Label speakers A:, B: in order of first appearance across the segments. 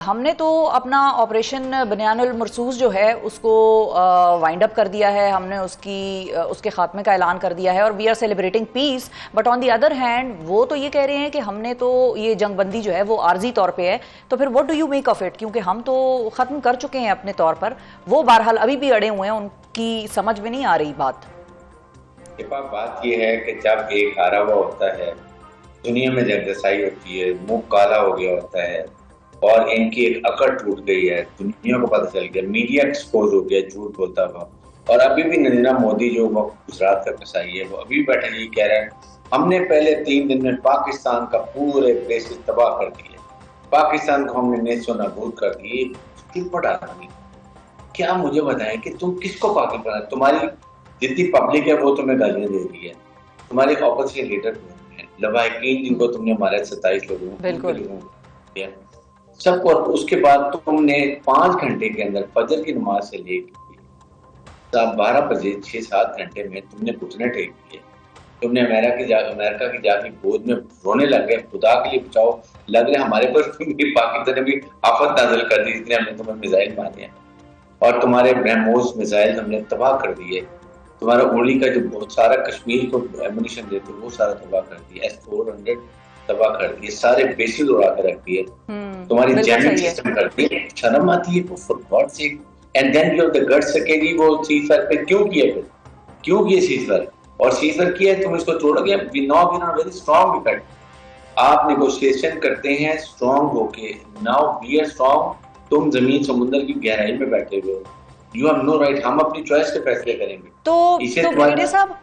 A: हमने तो अपना ऑपरेशन बनियानुल मरसूस जो है उसको वाइंड अप कर दिया है, हमने उसके खात्मे का ऐलान कर दिया है और we are celebrating peace. But on the other hand वो तो ये कह रहे हैं कि हमने तो ये जंगबंदी जो है वो आर्जी तौर पे है, तो फिर what do you make of it? क्योंकि हम तो ख़त्म कर चुके हैं अपने तौर पर, वो बहरहाल अभी भी अड़े हुए हैं, उनकी समझ में नहीं आ रही बात।
B: बात यह है कि जब एक हारा हुआ होता है, दुनिया में जगदसाई होती है, मुंह काला हो गया होता है और इनकी एक अकड़ टूट गई है, दुनिया को पता चल गया, मीडिया एक्सपोज हो गया झूठ बोलता हुआ। और अभी भी नरेंद्र मोदी जो गुजरात का कसाई है, वो अभी बैठे ये कह रहे हैं हमने पहले 3 दिन में पाकिस्तान का पूरे प्लेसेस तबाह कर दिए, पाकिस्तान को हमने नेस्तों नाबूद कर दिए। स्टूपिड आदमी, क्या मुझे बताएं कि तुम किसको पाकिस्तान, तुम्हारी जितनी पब्लिक है वो तुम्हें गालियां दे रही है, तुम्हारे ऑपोजिशन लीडर कौन है, लवाहिकीन जिनको तुमने मारा 27 लोगों सबको, उसके बाद तुमने 5 घंटे के अंदर फजर की नमाज से लेकर 12 बजे 6-7 घंटे में तुमने घुटने टेक दिए, तुमने अमेरिका की जाके गोद में रोने लग गए, खुदा के लिए बचाओ, लग रहे हमारे पर पाकिस्तान ने भी आफत नाजिल कर दी, इसलिए हमने तुम्हें मिसाइल मारे हैं और तुम्हारे ब्रह्मोस मिसाइल हमने तबाह कर दिए, तुम्हारा उड़ी का जो बहुत सारा कश्मीर को एमुनिशन देते वो सारा तबाह कर दिया, S-400 तबाह कर दिए, सारे बेसिस उड़ा कर रख दिए, तुम्हारी जैमिंग सिस्टम कर दिए। शर्म आती है for God sake. And then you have the guts के जी वो सीजफायर पे क्यों किया, फिर क्यों किया सीजफायर? और सीजफायर किया तुम इसको छोड़ोगे, we know we are very strong effect, आप नेगोशिएशन करते हैं स्ट्रांग होके, नाउ वी आर स्ट्रांग, तुम जमीन समुद्र की गहराई में बैठे हुए हो, यू हैव नो राइट, हम अपनी चॉइस के फैसले करेंगे।
A: तो ब्रिगेडियर साहब,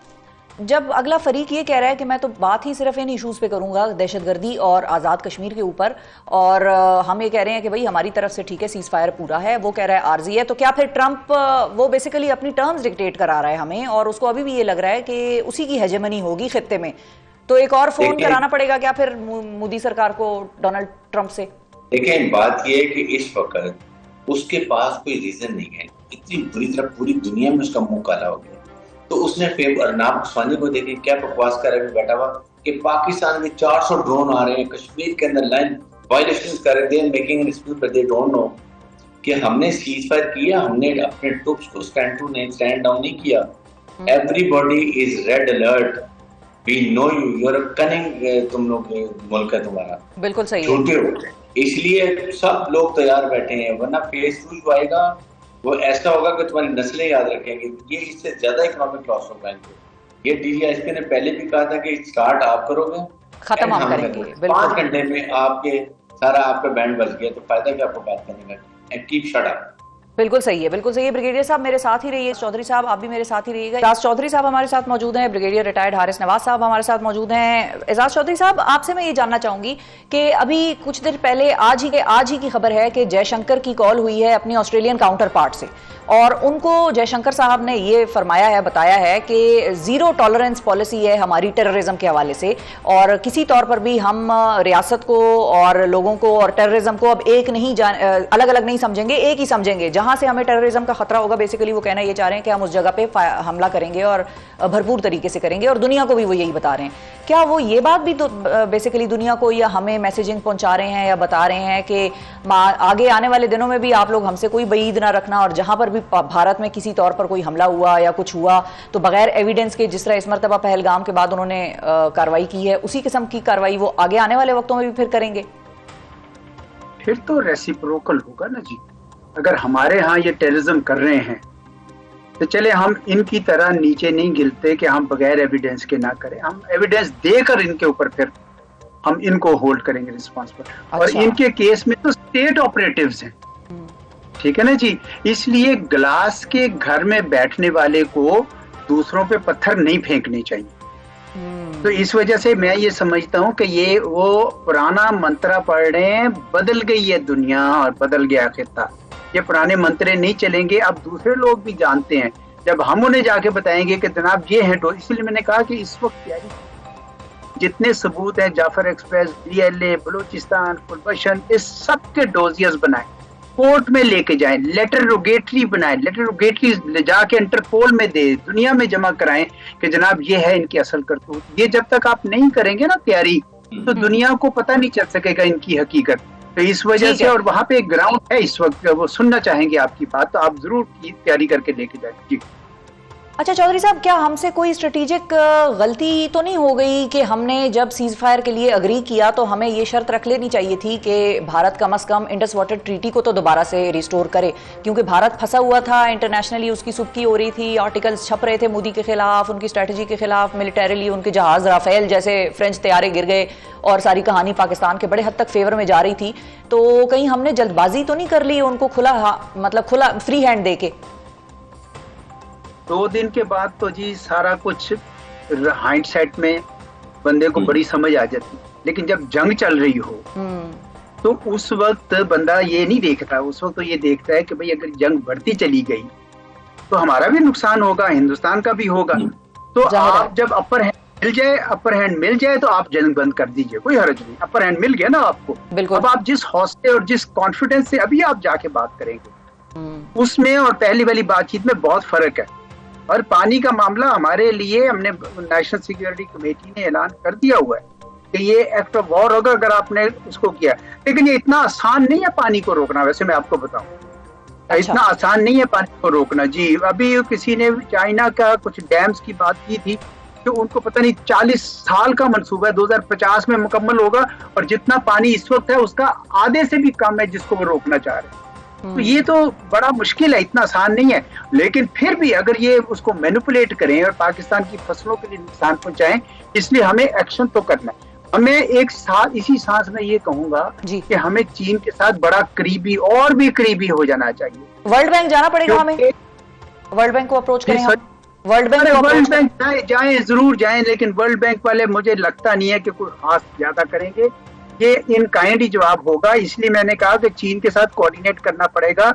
A: जब अगला फरीक ये कह रहा है कि मैं तो बात ही सिर्फ इन इश्यूज पे करूंगा, दहशतगर्दी और आज़ाद कश्मीर के ऊपर, और हम ये कह रहे हैं कि भाई हमारी तरफ से ठीक है सीज फायर पूरा है, वो कह रहा है आर्जी है, तो क्या फिर ट्रंप वो बेसिकली अपनी टर्म्स डिक्टेट करा रहा है हमें, और उसको अभी भी ये लग रहा है कि उसी की हेजेमनी होगी खित्ते में, तो एक और फोन कराना पड़ेगा क्या फिर मोदी सरकार को डोनाल्ड ट्रंप से?
B: देखिए, बात ये है कि इस वक्त उसके पास कोई रीजन नहीं है, इतनी बुरी तरह पूरी दुनिया में उसका मुंह काला हो गया, तो उसने अरनाब उस्मानी को देखे क्या बकवास कर रहे बैठा हुआ कि पाकिस्तान में 400 ड्रोन आ रहे हैं, कश्मीर के अंदर लाइन वायलेशन कर रहे हैं, making an excuse, but they don't know कि हमने सीज फायर किया, हमने अपने ट्रूप्स को स्टैंड डाउन नहीं किया। Everybody is red alert, we know you, you are cunning, तुम लोग मुल्क है तुम्हारा,
A: बिल्कुल सही,
B: छोटे होते, इसलिए सब लोग तैयार बैठे हैं, वरना फेज 2 जो आएगा वो ऐसा होगा कि तुम्हारी नस्लें याद रखेंगी, ये इससे ज्यादा इकोनॉमिक लॉस होगा इनको। ये DGISP ने पहले भी कहा था कि स्टार्ट आप करोगे,
A: खत्म हम करेंगे,
B: 5 घंटे में आपके सारा आपका बैंड बज गया, तो फायदा क्या आपको बात करने का, एंड कीप शट अप।
A: बिल्कुल सही है, बिल्कुल सही है। ब्रिगेडियर साहब मेरे साथ ही रहिए, चौधरी साहब आप भी मेरे साथ ही रहिएगा। एजाज चौधरी साहब हमारे साथ मौजूद हैं, ब्रिगेडियर रिटायर्ड हारिस नवाज साहब हमारे साथ मौजूद हैं। एजाज चौधरी साहब, आपसे मैं ये जानना चाहूंगी कि अभी कुछ देर पहले आज ही की खबर है कि जयशंकर की कॉल हुई है अपनी ऑस्ट्रेलियन काउंटर पार्ट से, और उनको जयशंकर साहब ने ये फरमाया है, बताया है कि जीरो टॉलरेंस पॉलिसी है हमारी टेररिज्म के हवाले से, और किसी तौर पर भी हम रियासत को और लोगों को और टेररिज्म को अब अलग अलग नहीं समझेंगे, एक ही समझेंगे। जहां से हमें टेररिज्म का खतरा होगा, बेसिकली वो कहना ये चाह रहे हैं कि हम उस जगह पे हमला करेंगे और भरपूर तरीके से करेंगे, और दुनिया को भी वो यही बता रहे हैं। क्या वो ये बात भी तो बेसिकली दुनिया को या हमें मैसेजिंग पहुंचा रहे हैं या बता रहे हैं कि आगे आने वाले दिनों में भी आप लोग हमसे कोई बईद ना रखना, और जहां पर भी भारत में किसी तौर पर कोई हमला हुआ या कुछ हुआ तो बगैर एविडेंस के, जिस तरह इस मरतबा पहलगाम के बाद उन्होंने कार्रवाई की है, उसी किस्म की कार्रवाई वो आगे आने वाले वक्तों में भी फिर करेंगे?
C: फिर तो रेसिप्रोकल होगा ना जी। अगर हमारे यहाँ ये टेररिज्म कर रहे हैं तो चले हम इनकी तरह नीचे नहीं गिरते कि हम बगैर एविडेंस के ना करें, हम एविडेंस देकर इनके ऊपर फिर हम इनको होल्ड करेंगे रिस्पॉन्सिबल। और इनके केस में तो स्टेट ऑपरेटिव्स हैं, ठीक है ना जी, इसलिए ग्लास के घर में बैठने वाले को दूसरों पे पत्थर नहीं फेंकने चाहिए। तो इस वजह से मैं ये समझता हूँ कि ये वो पुराना मंत्रा पढ़ रहे हैं, बदल गई है दुनिया और बदल गया खित्ता, ये पुराने मंत्रे नहीं चलेंगे। अब दूसरे लोग भी जानते हैं, जब हम उन्हें जाके बताएंगे कि जनाब ये है, तो इसलिए मैंने कहा कि इस वक्त जितने सबूत हैं, जाफर एक्सप्रेस, DLA, बलूचिस्तान, पुलबशन, इस सब के डोजियर्स बनाए, कोर्ट में लेके जाएं, लेटर रोगेटरी बनाएं, लेटर रोगेटरी ले जाके इंटरपोल में दे, दुनिया में जमा कराएं कि जनाब ये है इनकी असल करतूत। ये जब तक आप नहीं करेंगे ना तैयारी, तो दुनिया को पता नहीं चल सकेगा इनकी हकीकत। तो इस वजह
A: ठीक
C: से,
A: है।
C: और वहां पे एक ग्राउंड है इस वक्त, वो सुनना चाहेंगे आपकी बात, तो आप जरूर की तैयारी करके लेके जाए जी।
A: अच्छा चौधरी साहब, क्या हमसे कोई स्ट्रेटेजिक गलती तो नहीं हो गई कि हमने जब सीज फायर के लिए अग्री किया तो हमें ये शर्त रख लेनी चाहिए थी कि भारत कम से कम इंडस वाटर ट्रीटी को तो दोबारा से रिस्टोर करे, क्योंकि भारत फंसा हुआ था इंटरनेशनली, उसकी सुबकी हो रही थी, आर्टिकल्स छप रहे थे मोदी के खिलाफ, उनकी स्ट्रेटजी के खिलाफ, मिलिटरीली उनके जहाज राफेल जैसे फ्रेंच तैयारे गिर गए और सारी कहानी पाकिस्तान के बड़े हद तक फेवर में जा रही थी। तो कहीं हमने जल्दबाजी तो नहीं कर ली उनको मतलब खुला फ्री हैंड दे के?
C: 2 दिन के बाद तो जी सारा कुछ हाइंडसेट में बंदे को बड़ी समझ आ जाती, लेकिन जब जंग चल रही हो तो उस वक्त बंदा ये नहीं देखता, उस वक्त तो ये देखता है कि भाई अगर जंग बढ़ती चली गई तो हमारा भी नुकसान होगा, हिंदुस्तान का भी होगा। तो आप जब अपर हैंड मिल जाए तो आप जंग बंद कर दीजिए, कोई हर्ज नहीं, अपर हैंड मिल गया ना आपको। अब आप जिस हौसले और जिस कॉन्फिडेंस से अभी आप जाके बात करेंगे उसमें और पहली वाली बातचीत में बहुत फर्क है। और पानी का मामला हमारे लिए, हमने नेशनल सिक्योरिटी कमेटी ने ऐलान कर दिया हुआ है कि ये एक्ट ऑफ वॉर होगा अगर आपने उसको किया, लेकिन ये इतना आसान नहीं है पानी को रोकना। वैसे मैं आपको बताऊं, इतना आसान नहीं है पानी को रोकना जी। अभी किसी ने चाइना का कुछ डैम्स की बात की थी, तो उनको पता नहीं 40 साल का मंसूबा है, 2050 में मुकम्मल होगा, और जितना पानी इस वक्त है उसका आधे से भी कम है जिसको वो रोकना चाह रहे हैं। तो ये तो बड़ा मुश्किल है, इतना आसान नहीं है। लेकिन फिर भी अगर ये उसको मैनिपुलेट करें और पाकिस्तान की फसलों के लिए नुकसान पहुंचाएं, इसलिए हमें एक्शन तो करना है। हमें एक साथ इसी सांस में ये कहूंगा कि हमें चीन के साथ बड़ा करीबी और भी करीबी हो जाना चाहिए।
A: वर्ल्ड बैंक जाना पड़ेगा हमें, वर्ल्ड बैंक को अप्रोच करें हम? वर्ल्ड बैंक
C: जाएं, जरूर जाएं, लेकिन वर्ल्ड बैंक वाले मुझे लगता नहीं है कि कोई खास ज्यादा करेंगे। ये इन काइंड ही जवाब होगा, इसलिए मैंने कहा कि चीन के साथ कोऑर्डिनेट करना पड़ेगा,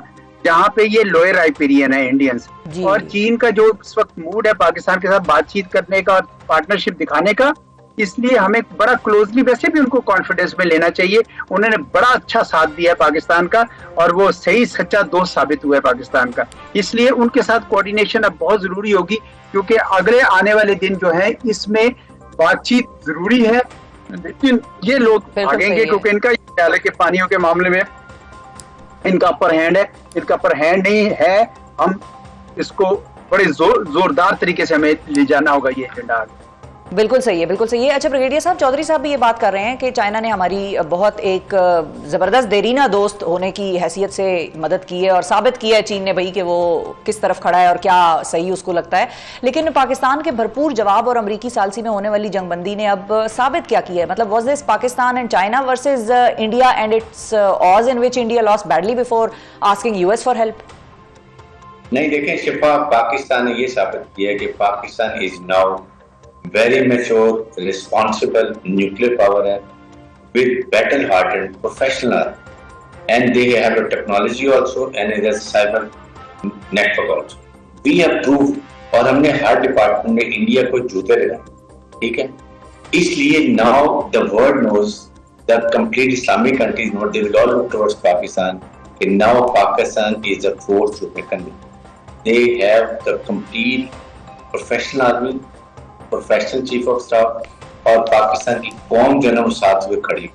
C: जहाँ पे ये लोअर राइपेरियन है इंडियंस, और चीन का जो इस वक्त मूड है पाकिस्तान के साथ बातचीत करने का और पार्टनरशिप दिखाने का, इसलिए हमें बड़ा क्लोजली वैसे भी उनको कॉन्फिडेंस में लेना चाहिए। उन्होंने बड़ा अच्छा साथ दिया है पाकिस्तान का, और वो सही सच्चा दोस्त साबित हुआ है पाकिस्तान का, इसलिए उनके साथ कोऑर्डिनेशन अब बहुत जरूरी होगी, क्योंकि अगले आने वाले दिन जो है इसमें बातचीत जरूरी है। लेकिन ये लोग भागेंगे क्योंकि इनका ख्याल है कि पानियों के मामले में इनका अपर हैंड है, इनका अपर हैंड नहीं है। हम इसको बड़े जोरदार तरीके से हमें ले जाना होगा ये एजेंडा आगे।
A: बिल्कुल सही है, बिल्कुल सही है। अच्छा ब्रिगेडियर साहब, चौधरी साहब भी ये बात कर रहे हैं कि चाइना ने हमारी बहुत एक जबरदस्त देरीना दोस्त होने की हैसियत से मदद की है और साबित किया है चीन ने भाई कि वो किस तरफ खड़ा है और क्या सही उसको लगता है। लेकिन पाकिस्तान के भरपूर जवाब और अमरीकी सालसी में होने वाली जंगबंदी ने अब साबित क्या किया है? मतलब was this Pakistan and China versus India and it's odds in which India lost badly before asking US for help?
B: नहीं, देखें शिफा, पाकिस्तान ने ये साबित किया है कि Pakistan is now very mature, responsible nuclear power with battle-hardened professional, and they have a technology also and it has cyber network also. We have proved, और हमने हर डिपार्टमेंट में इंडिया को जूते लगाए, ठीक है? इसलिए now the world knows, the complete Islamic countries know, they will all look towards Pakistan. And now Pakistan is a force to reckon with. They have the complete professional army, professional chief of staff, और पाकिस्तान की कौम जो है ना वो साथ हुए खड़ी।